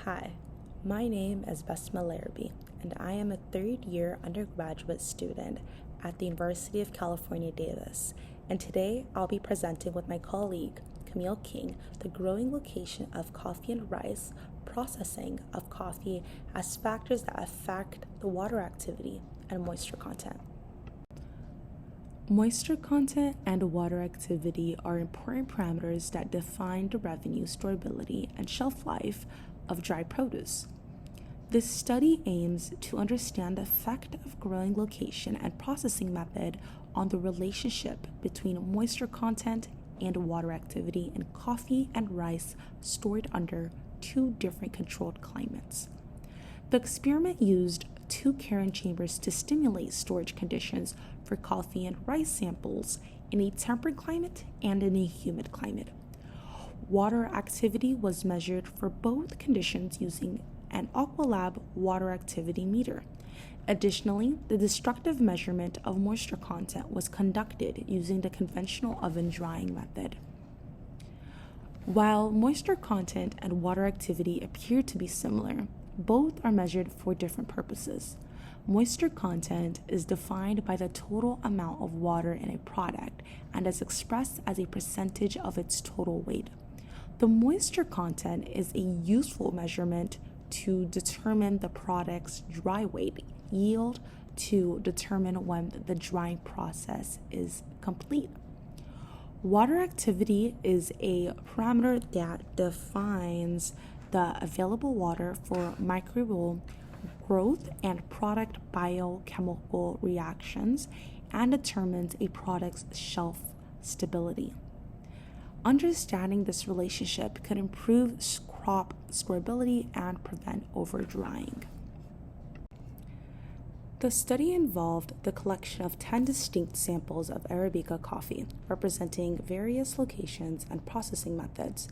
Hi, my name is Basma Laaribi, and I am a third-year undergraduate student at the University of California, Davis. And today I'll be presenting with my colleague, Camille King, the growing location of coffee and rice, processing of coffee as factors that affect the water activity and moisture content. Moisture content and water activity are important parameters that define the revenue, storability, and shelf life of dry produce. This study aims to understand the effect of growing location and processing method on the relationship between moisture content and water activity in coffee and rice stored under two different controlled climates. The experiment used two carrying chambers to stimulate storage conditions for coffee and rice samples in a temperate climate and in a humid climate. Water activity was measured for both conditions using an Aqualab water activity meter. Additionally, the destructive measurement of moisture content was conducted using the conventional oven drying method. While moisture content and water activity appear to be similar, both are measured for different purposes. Moisture content is defined by the total amount of water in a product and is expressed as a percentage of its total weight. The moisture content is a useful measurement to determine the product's dry weight, yield to determine when the drying process is complete. Water activity is a parameter that defines the available water for microbial growth and product biochemical reactions and determines a product's shelf stability. Understanding this relationship could improve crop storability and prevent over-drying. The study involved the collection of 10 distinct samples of Arabica coffee, representing various locations and processing methods.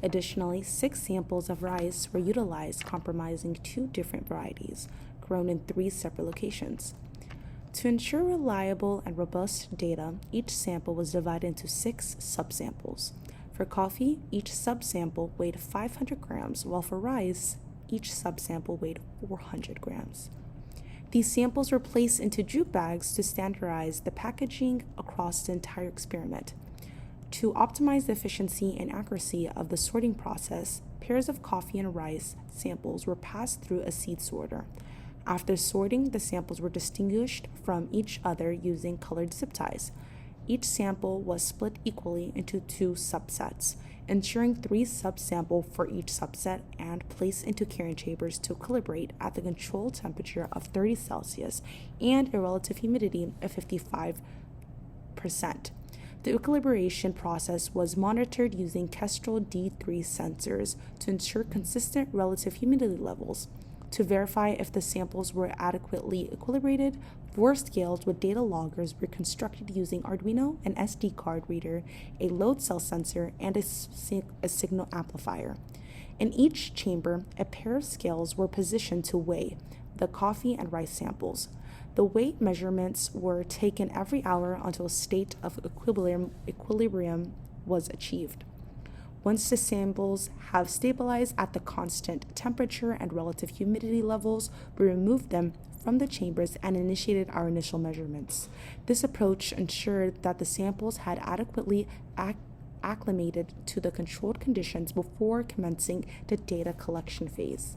Additionally, 6 samples of rice were utilized, comprising 2 different varieties, grown in 3 separate locations. To ensure reliable and robust data, each sample was divided into 6 subsamples. For coffee, each subsample weighed 500 grams, while for rice, each subsample weighed 400 grams. These samples were placed into jute bags to standardize the packaging across the entire experiment. To optimize the efficiency and accuracy of the sorting process, pairs of coffee and rice samples were passed through a seed sorter. After sorting, the samples were distinguished from each other using colored zip ties. Each sample was split equally into 2 subsets, ensuring 3 subsamples for each subset and placed into carrying chambers to equilibrate at the controlled temperature of 30 Celsius and a relative humidity of 55%. The equilibration process was monitored using Kestrel D3 sensors to ensure consistent relative humidity levels. To verify if the samples were adequately equilibrated, 4 scales with data loggers were constructed using Arduino, an SD card reader, a load cell sensor, and a signal amplifier. In each chamber, a pair of scales were positioned to weigh the coffee and rice samples. The weight measurements were taken every hour until a state of equilibrium was achieved. Once the samples have stabilized at the constant temperature and relative humidity levels, we removed them from the chambers and initiated our initial measurements. This approach ensured that the samples had adequately acclimated to the controlled conditions before commencing the data collection phase.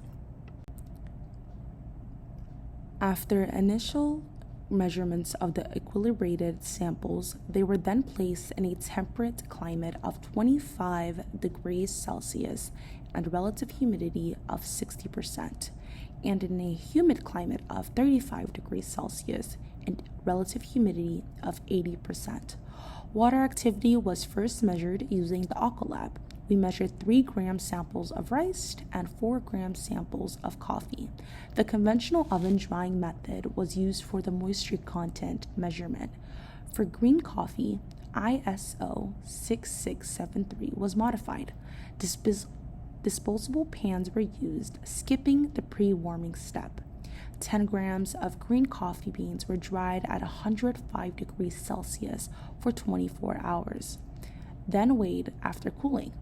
After initial measurements of the equilibrated samples, they were then placed in a temperate climate of 25 degrees Celsius and relative humidity of 60%, and in a humid climate of 35 degrees Celsius and relative humidity of 80%. Water activity was first measured using the Aqualab. We measured 3-gram samples of rice and 4-gram samples of coffee. The conventional oven drying method was used for the moisture content measurement. For green coffee, ISO 6673 was modified. Disposable pans were used, skipping the pre-warming step. 10 grams of green coffee beans were dried at 105 degrees Celsius for 24 hours, then weighed after cooling.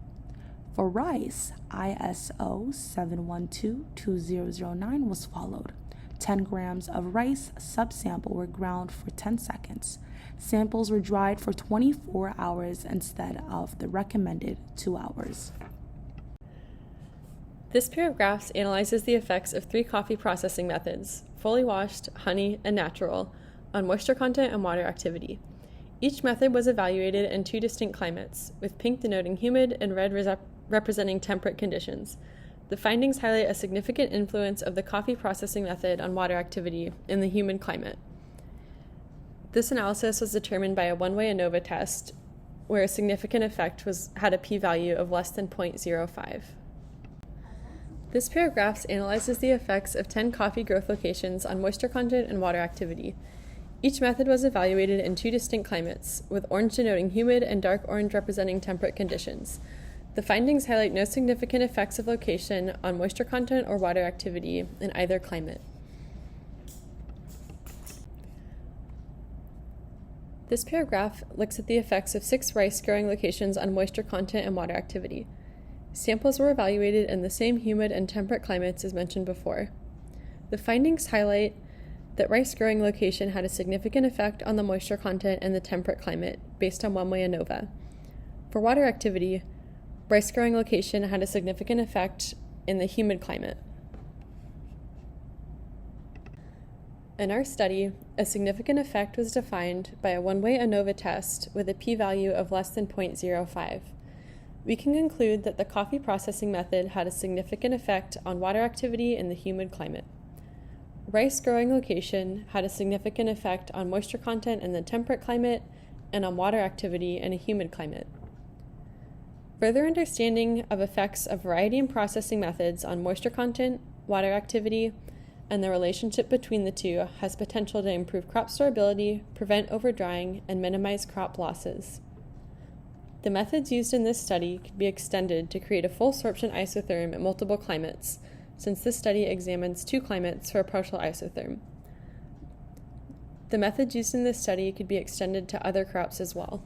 For rice, ISO 712-2009 was followed. 10 grams of rice subsample were ground for 10 seconds. Samples were dried for 24 hours instead of the recommended 2 hours. This pair of graphs analyzes the effects of 3 coffee processing methods, fully washed, honey, and natural, on moisture content and water activity. Each method was evaluated in 2 distinct climates, with pink denoting humid and red representing temperate conditions. The findings highlight a significant influence of the coffee processing method on water activity in the humid climate. This analysis was determined by a one-way ANOVA test, where a significant effect had a p-value of less than 0.05. This pair of graphs analyzes the effects of 10 coffee growth locations on moisture content and water activity. Each method was evaluated in 2 distinct climates, with orange denoting humid and dark orange representing temperate conditions. The findings highlight no significant effects of location on moisture content or water activity in either climate. This paragraph looks at the effects of 6 rice growing locations on moisture content and water activity. Samples were evaluated in the same humid and temperate climates as mentioned before. The findings highlight that rice growing location had a significant effect on the moisture content in the temperate climate based on one-way ANOVA. For water activity, rice growing location had a significant effect in the humid climate. In our study, a significant effect was defined by a one-way ANOVA test with a p-value of less than 0.05. We can conclude that the coffee processing method had a significant effect on water activity in the humid climate. Rice growing location had a significant effect on moisture content in the temperate climate and on water activity in a humid climate. Further understanding of effects of variety in processing methods on moisture content, water activity, and the relationship between the two has potential to improve crop storability, prevent overdrying, and minimize crop losses. The methods used in this study could be extended to create a full sorption isotherm at multiple climates, since this study examines 2 climates for a partial isotherm. The methods used in this study could be extended to other crops as well.